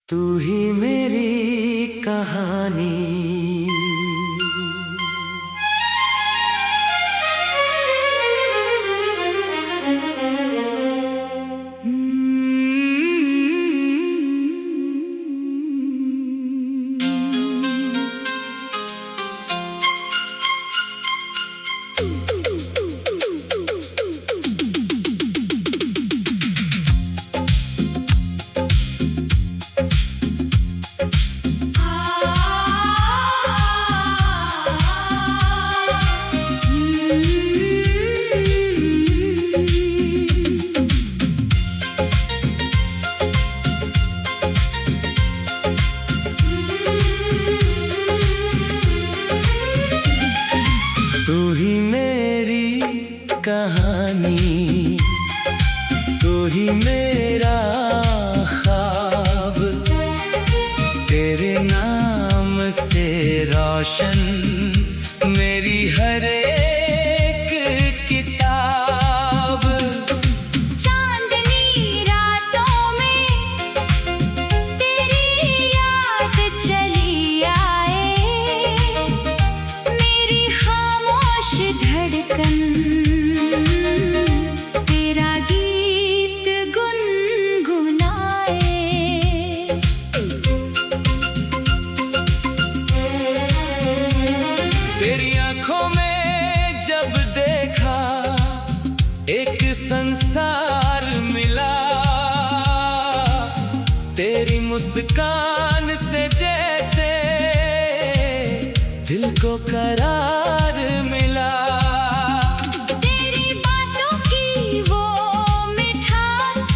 तू ही मेरी कहानी। तू ही मेरी कहानी, तू ही मेरा ख्वाब, तेरे नाम से रोशन मेरी हर एक किताब। चांदनी रातों में तेरी याद चली आए, मेरी खामोश धड़कन तेरा गीत गुनगुनाए। तेरी आंखों में जब देखा एक संसार मिला, तेरी मुस्कान से जैसे दिल को करार मिला। तेरी बातों की वो मिठास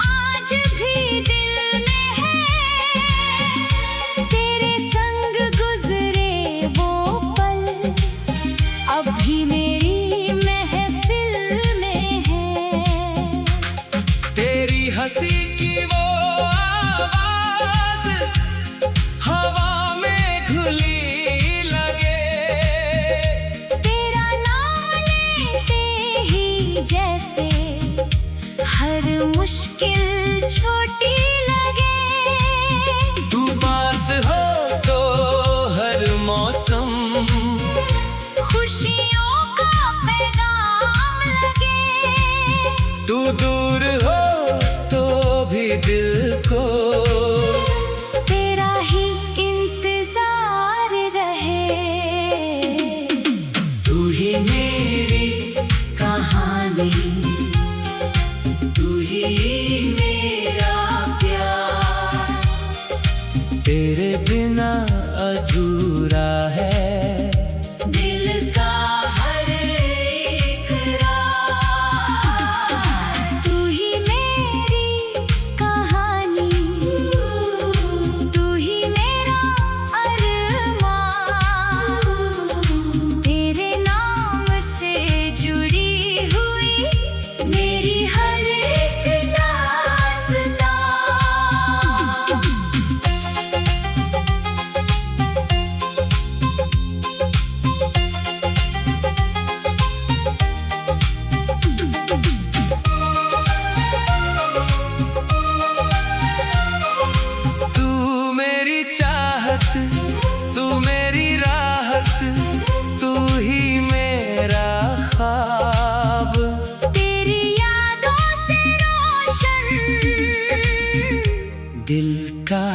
आज भी दिल में है, तेरे संग गुजरे वो पल अब भी मेरी महफिल में है। तेरी हंसी की वो आवाज हवा में घुली लगे, तेरा नाम लेते ही जैसे हर मुश्किल छोटी लगे। तू पास हो तो हर मौसम खुशियों का पैगाम लगे, तू दूर हो तो भी दिल को तेरा ही इंतजार रहे। तू ही मेरी कहानी, तू ही मेरा प्यार, तेरे बिना अधूरा है दिल का हर एक राज। तू ही मेरी कहानी, तू ही मेरा अरमान, तेरे नाम से जुड़ी हुई मेरी हर एक दास्तां। तू मेरी चाहत, तू मेरी राहत, तू ही मेरा ख्वाब। तेरी यादों से रोशन दिल का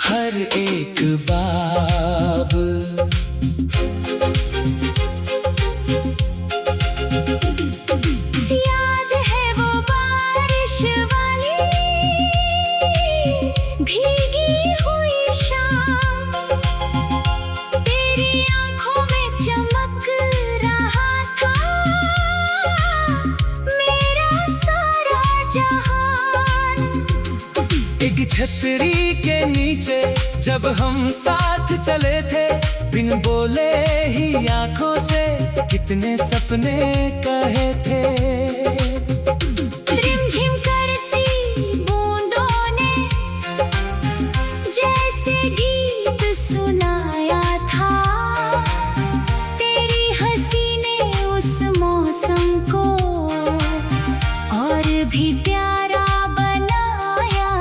हर एक बाब। याद है वो बारिश वाली भीगी हुई शाम, तेरी आंखों में चमक रहा था मेरा सारा जहान। एक छतरी के नीचे जब हम साथ चले थे, बिन बोले ही आंखों से कितने सपने कहे थे। रिमझिम करती बूंदों ने जैसे गीत सुनाया था, तेरी हंसी ने उस मौसम को और भी प्यारा बनाया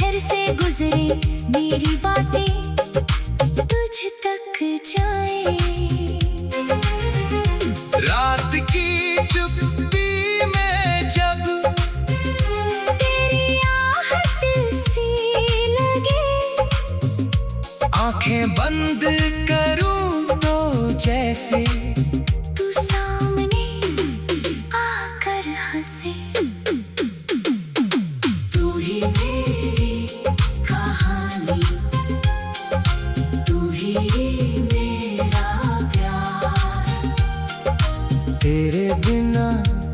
शहर से गुजरे मेरी बातें तुझ तक जाए। रात की चुप्पी में जब तेरी आहट सी लगे, आंखें बंद करूं तो जैसे तू सामने आकर हंसे। तू ही मेरी कहानी, तू ही मेरा प्यार, तेरे बिना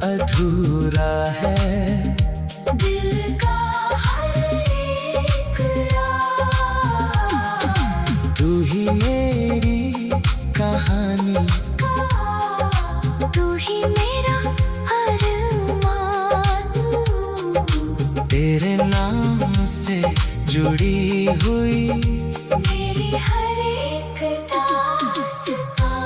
अधूरा है दिल का हर एक राज। तू ही मेरी कहानी, तू ही मेरा अरमान, तेरे नाम से जुड़ी हुई मेरी हर एक दास्तां।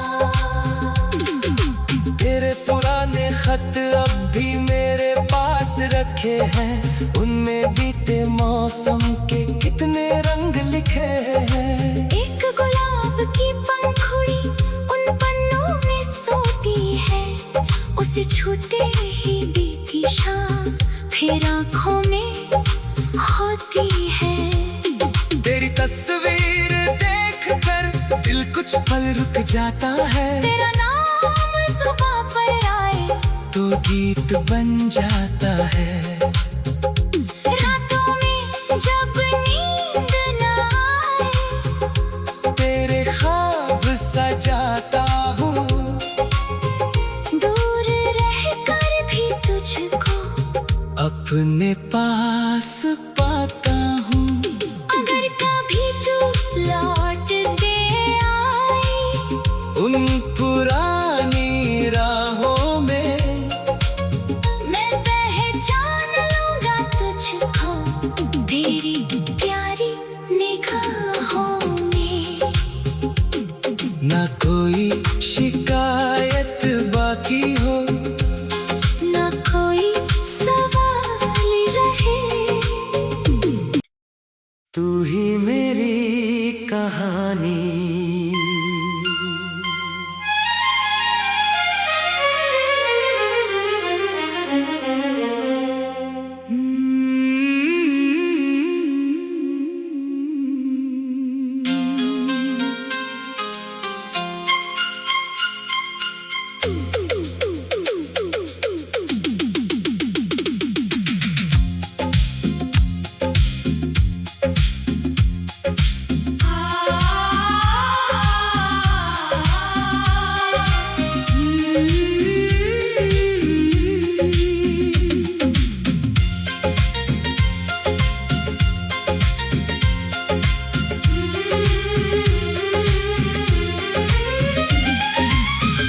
तेरे पुराने खत अब भी मेरे पास रखे हैं, उनमें बीते मौसम के कितने रंग लिखे हैं। एक गुलाब की पंखुड़ी उन पन्नों में सोती है, उसे छूते ही बीती शाम फिर आँखों में होती है। तेरी तस्वीर देखकर दिल कुछ पल रुक जाता है, तेरा नाम जुबां पर आए तो गीत बन जाता है। रातों में जब नींद न आए, तेरे ख्वाब सजाता हूँ, दूर रहकर भी तुझको अपने पास पाता हूँ। अगर कभी तू लौट के आए, उन पुरानी राहों में मैं पहचान लूंगा तुझको तेरी प्यारी निगाहों में। ना कोई शिकायत बाकी हो, ना कोई सवाल रहे, तू ही मेरी कहानी।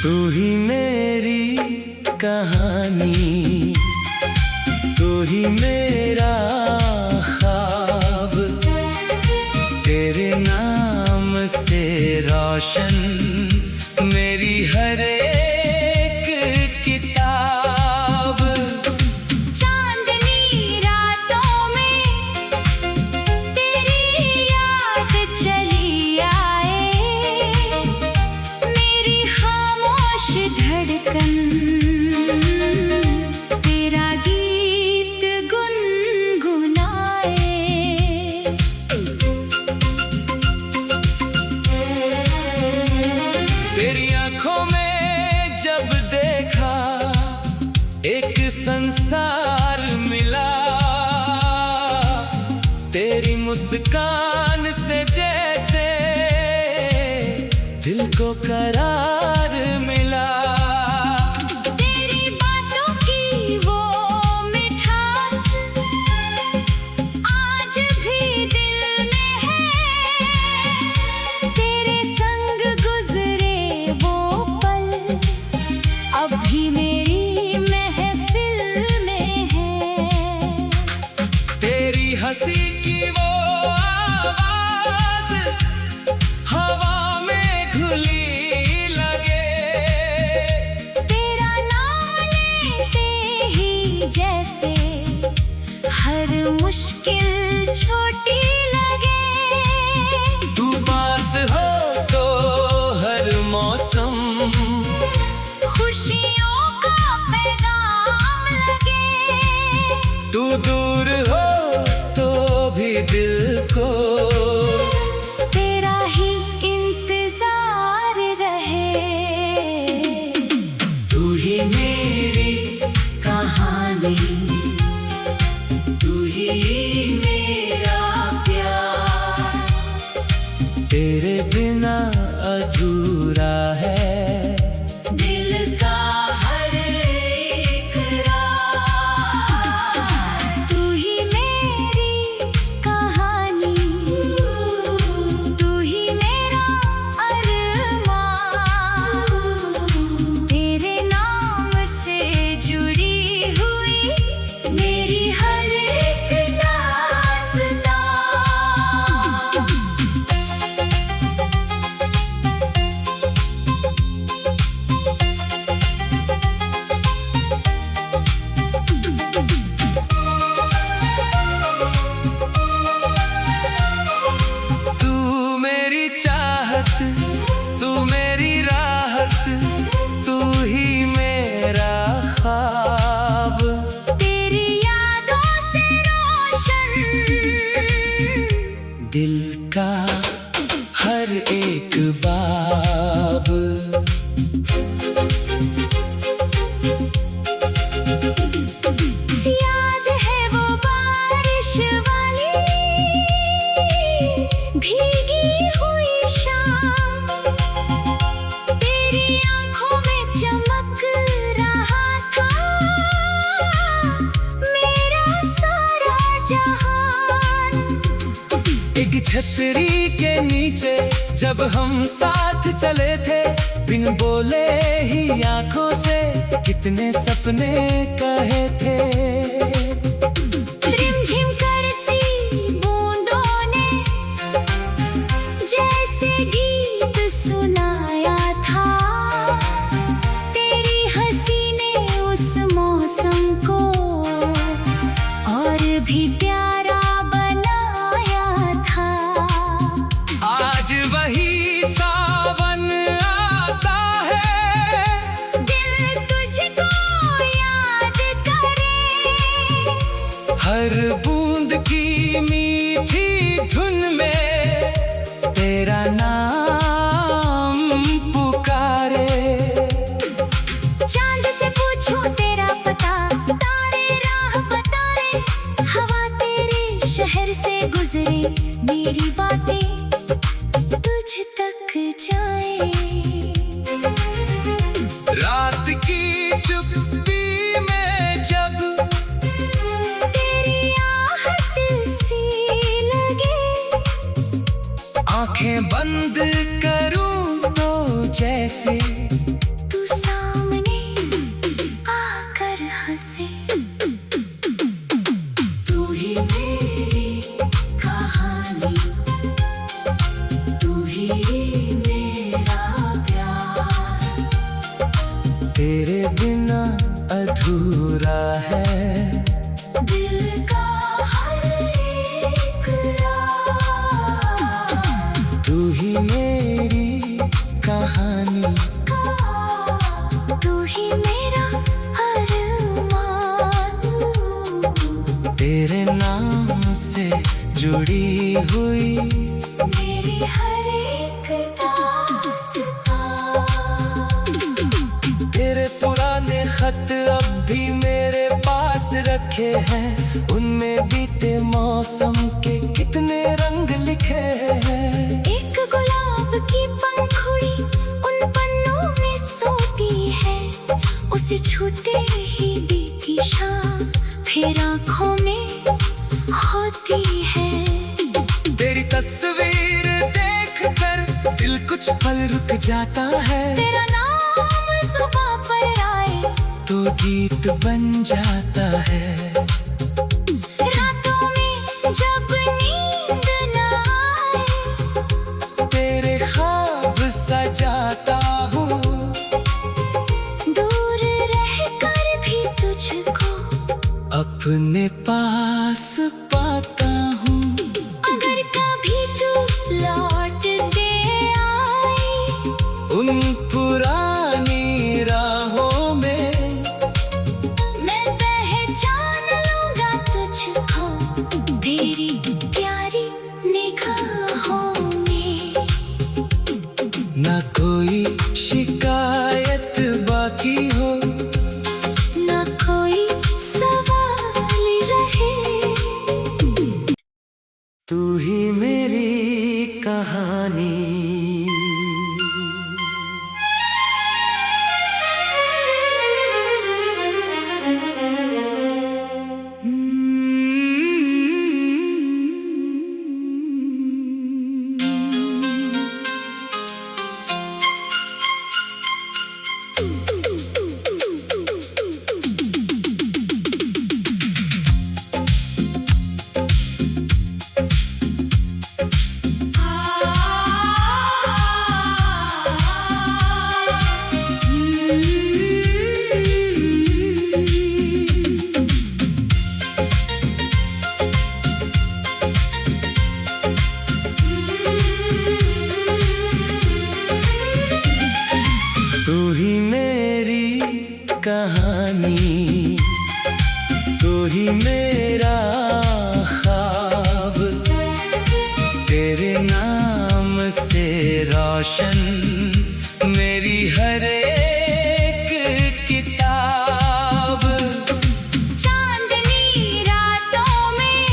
तू ही मेरी कहानी, तू ही मेरा ख्वाब, तेरे नाम से रोशन मेरी हर एक किताब। चांदनी रातों में तेरी याद चली आए, मेरी खामोश धड़कन तेरा गीत गुनगुनाए। तेरी आंखों में जब देखा एक संसार मिला, तेरी मुस्कान से जैसे दिल को करार मिला। तेरी बातों की वो मिठास आज भी दिल में है, तेरे संग गुजरे वो पल अब भी मेरी महफिल में है। तेरी हंसी की वो आवाज हवा में घुली लगे, तेरा नाम लेते ही जैसे हर मुश्किल छोड़ तुझको। तेरा ही इंतजार रहे। तू ही मेरी कहानी, तू ही मेरा प्यार, तेरे बिना अधूरा है दिल का हर इकरार। तू ही मेरी कहानी, तू ही मेरा अरमान, तेरे नाम से जुड़ी हुई मेरी हर एक दास्तां। तू मेरी चाहत, तू मेरी राहत, तू ही मेरा ख्वाब, तेरी यादों से रोशन दिल का हर एक बाब। याद है वो बारिश वाली भीगी हुई शाम, तेरी आंखों में चमक रहा था मेरा सारा जहान। एक छतरी के नीचे जब हम साथ चले थे, बिन बोले ही आंखों से कितने सपने कहे थे। रिमझिम करती बूंदों ने जैसे गीत सुनाया था, तेरी हंसी ने उस मौसम को और भी प्यारा बनाया था। आज वही सावन आता है, दिल तुझको याद करे, हर बूंद की मीठी धुन में तेरा नाम पुकारे। चांद से पूछूं तेरा पता, तारे राह बताए, हवा तेरे शहर से गुजरे, मेरी बातें तुझ तक जाए। रात की चुप्पी में जब तेरी आहट सी लगे, आंखें बंद करूं तो जैसे तू सामने आकर हंसे। तू ही मेरी कहानी, तू ही मेरा प्यार, तेरे बिना अधूरा है दिल का हर एक राज। तू ही मेरी कहानी, तू ही मेरा अरमान, तेरे नाम से जुड़ी हुई मेरी हर एक दास्तां। तेरे पुराने खत अब भी मेरे पास रखे हैं, उनमें बीते मौसम के कितने रंग लिखे हैं। एक गुलाब की पंखुड़ी उन पन्नों में सोती है, उसे छूते ही बीती शाम फिर आँखों में होती है। तेरी तस्वीर देखकर दिल कुछ पल रुक जाता है, तेरा नाम जुबां पर आए तो गीत बन जाता है। रातों में जब नींद न आए, तेरे ख्वाब सजाता हूँ, दूर रहकर भी तुझको अपने पास पाता हूँ। अगर कभी तू लौट के आए, उन पुरानी राहों में मैं पहचान लूंगा तुझको, मेरी प्यारी ना कोई शिकायत बाकी हो, ना कोई सवाल रहे। तू ही मेरी कहानी। तू ही मेरी कहानी, तू ही मेरा ख्वाब, तेरे नाम से रोशन मेरी हर एक किताब। चांदनी रातों में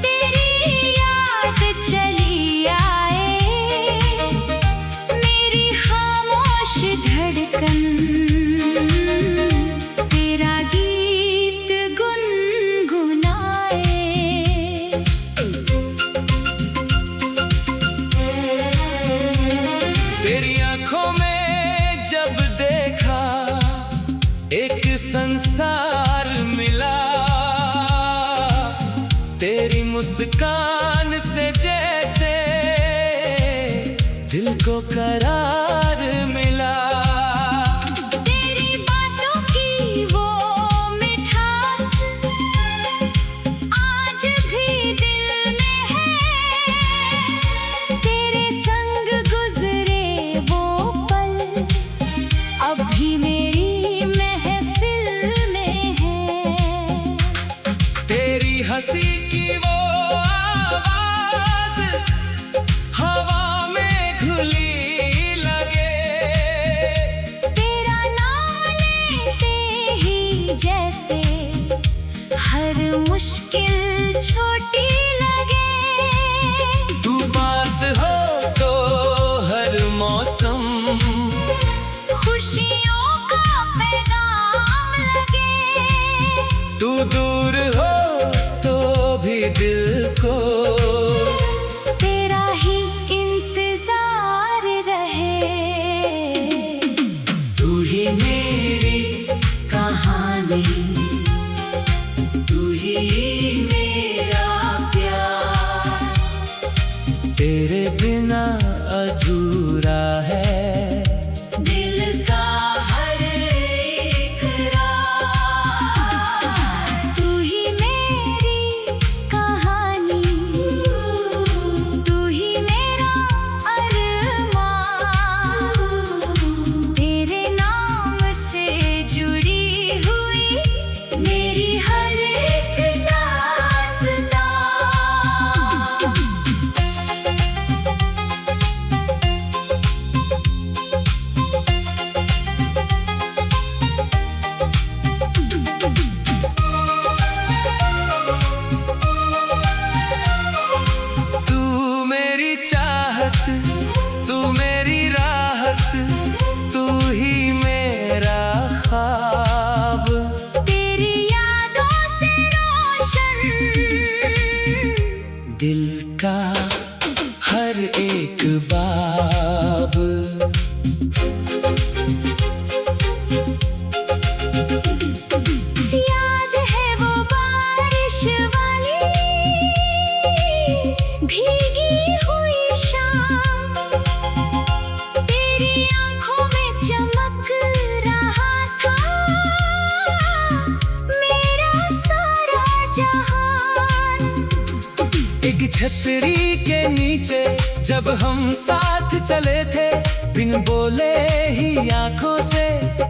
तेरी याद चली आए, मेरी खामोश धड़कन तेरा गीत गुनगुनाए। तेरी आंखों में जब देखा एक संसार मिला, तेरी मुस्कान से जैसे दिल को करार मिला। तेरी बातों की वो मिठास आज भी दिल में है, तेरे संग गुजरे वो पल अब भी मेरी महफिल में है। तेरी हंसी की वो आवाज हवा में घुली लगे, तेरा नाम लेते ही जैसे हर मुश्किल छोटी लगे। तू पास हो तो हर मौसम खुशियों का पैगाम लगे, तू दूर हो तो भी दिल को तेरा ही इंतजार रहे। तू ही मेरी कहानी, तू ही मेरा प्यार, तेरे बिना अधूरा है दिल का हर इकरार। तू ही मेरी कहानी, तू ही मेरा अरमान, तेरे नाम से जुड़ी हुई मेरी हर एक दास्तां। तू मेरी चाहत, तू मेरी राहत, तू ही मेरा ख्वाब, तेरी यादों से रोशन दिल का हर एक बाब। याद है वो बारिश वाली भीगी हुई शाम, तेरी आंखों में चमक रहा था मेरा सारा जहान। एक छतरी के नीचे जब हम साथ चले थे, बिन बोले ही आंखों से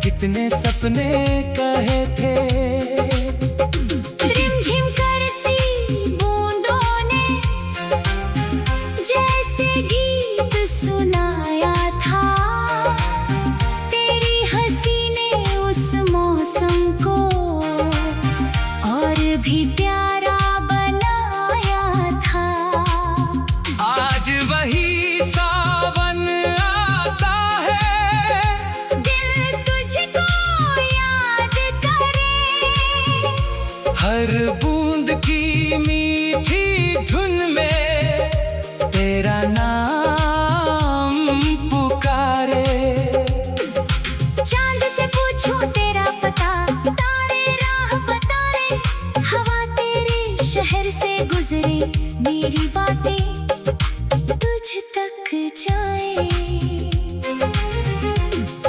कितने सपने कहे थे। रिमझिम करती बूंदों ने जैसे गीत सुनाया, मेरी बातें तुझ तक जाए।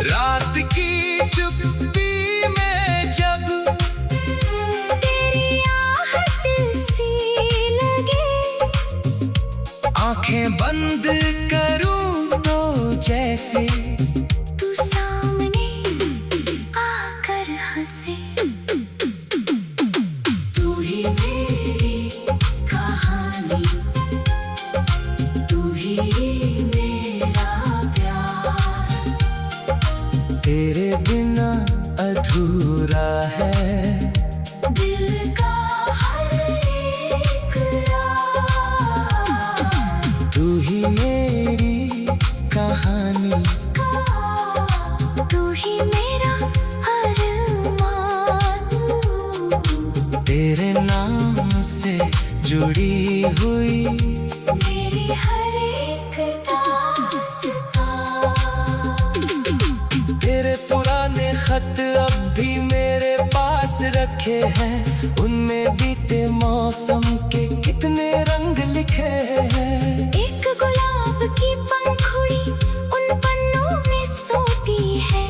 रात की चुप्पी में जब तेरी आहट सी लगे, आंखें बंद करूं तो जैसे तू सामने आकर हंसे। तू ही मेरी कहानी, तू ही मेरा प्यार, तेरे बिना अधूरा है दिल का हर एक राज। तू ही मेरी कहानी, तू ही मेरा अरमान, तेरे नाम से जुड़ी हुई मेरी हर एक दास्तां। तेरे पुराने खत अब भी मेरे पास रखे हैं, उनमें बीते मौसम के कितने रंग लिखे हैं। एक गुलाब की पंखुड़ी उन पन्नों में सोती है,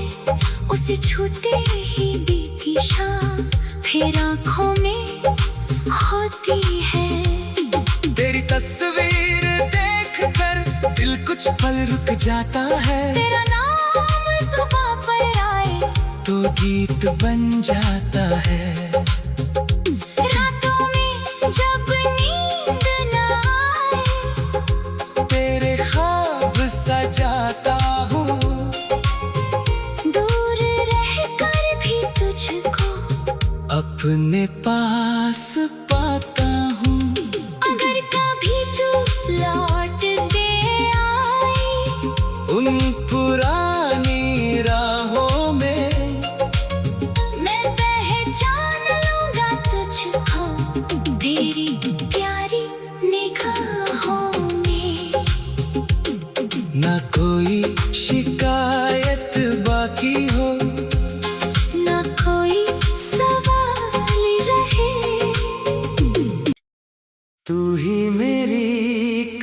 उसे छूते ही बीती शाम फिर आँखों में होती है। तेरी तस्वीर देखकर दिल कुछ पल रुक जाता है, तेरा नाम जुबां पर आए तो गीत बन जाता है। रातों में जब नींद न आए, तेरे ख्वाब सजाता हूँ, दूर रहकर भी तुझको अपने पास पाता हूँ। अगर कभी तू लौट दे आए, उन पुरानी राहों में मैं पहचान लूंगा तुझको तेरी प्यारी निगाहों में। ना कोई शिकायत बाकी हो, ना कोई सवाल रहे, तू ही मेरी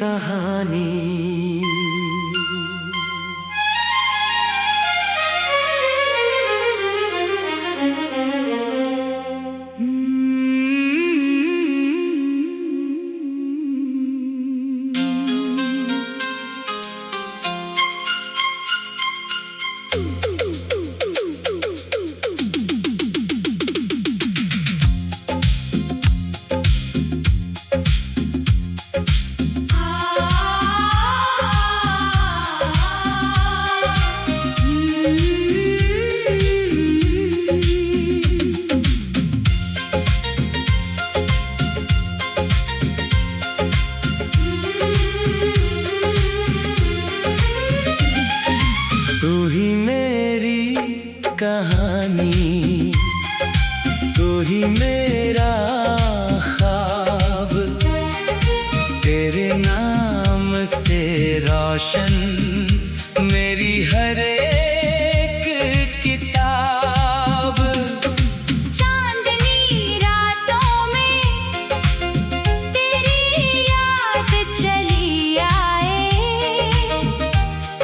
कहानी। तू ही मेरी कहानी, तू ही मेरा ख्वाब, तेरे नाम से रोशन मेरी हर एक किताब। चांदनी रातों में तेरी याद चली आए,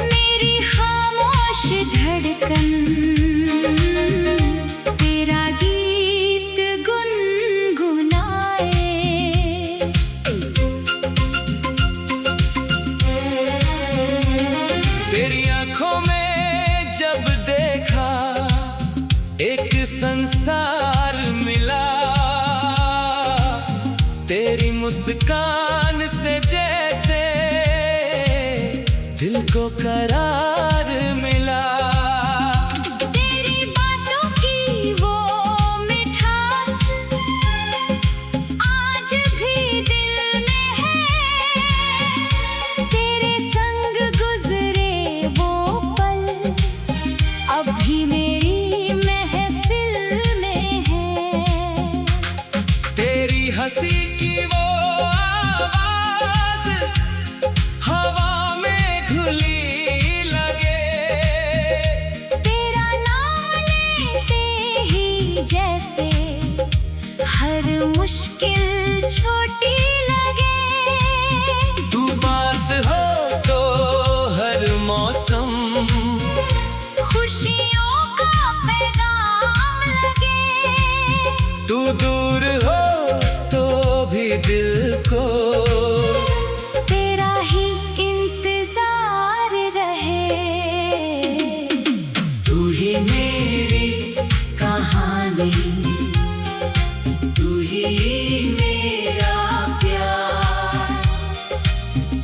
मेरी खामोश धड़कन तेरा गीत गुनगुनाए। तेरी आंखों में जब देखा एक संसार मिला, तेरी मुस्कान से जैसे दिल को करार मिला। तेरी बातों की वो मिठास आज भी दिल में है, तेरे संग गुजरे वो पल अब भी मेरी महफिल में है। तेरी हंसी की वो आवाज हवा में घुली लगी,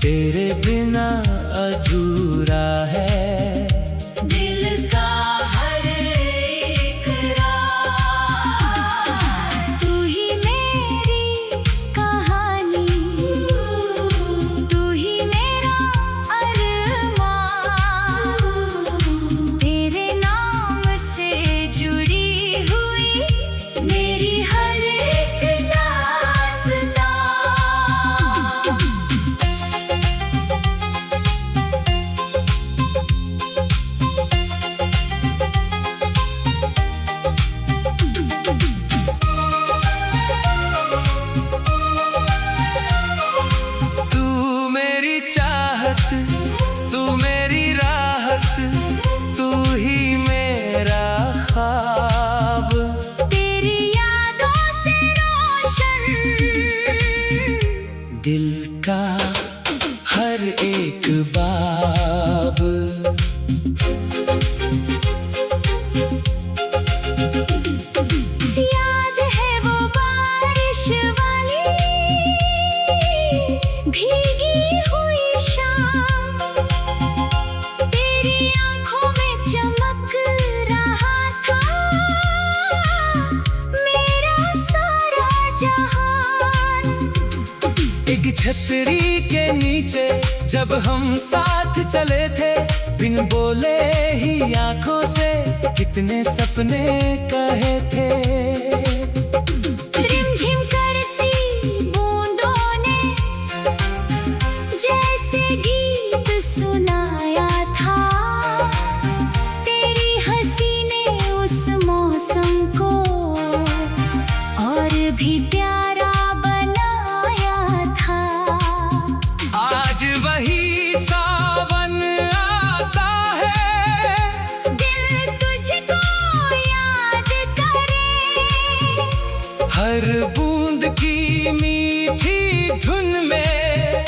तेरे बिना अधूरा है दिल का हर एक राज। तू ही मेरी कहानी, तू ही मेरा अरमान। तेरे नाम से जुड़ी हुई मेरी हर एक दास्तां। तू मेरी चाहत, तू मेरी राहत, तू ही मेरा ख्वाब। तेरी यादों से रोशन दिल का हर एक बाब। याद है वो बारिश वाली भीगी हुई शाम। तेरी आंखों में चमक रहा था मेरा सारा जहान। एक छतरी के नीचे जब हम साथ चले थे, बिन बोले ही आंखों से कितने सपने कहे थे। रिमझिम करती बूंदों ने जैसे गीत सुनाया था। तेरी हंसी ने उस मौसम को और भी प्यारा बनाया था। आज वही सावन आता है, दिल तुझको याद करे। हर बूंद की मीठी धुन में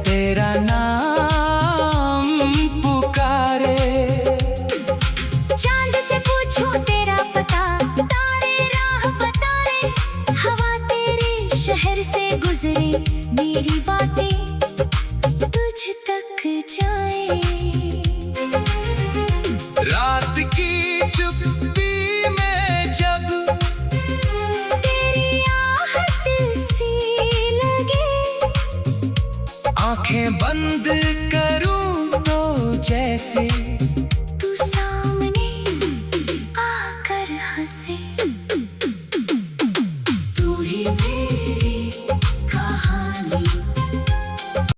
तेरा नाम पुकारे। चांद से पूछो तेरा पता, तारे राह बता रहे। हवा तेरे शहर से गुजरे, मेरी बातें तुझ तक जाए। रात की चुप्पी में जब तेरी आहट सी लगे, आंखें बंद करूं तो जैसे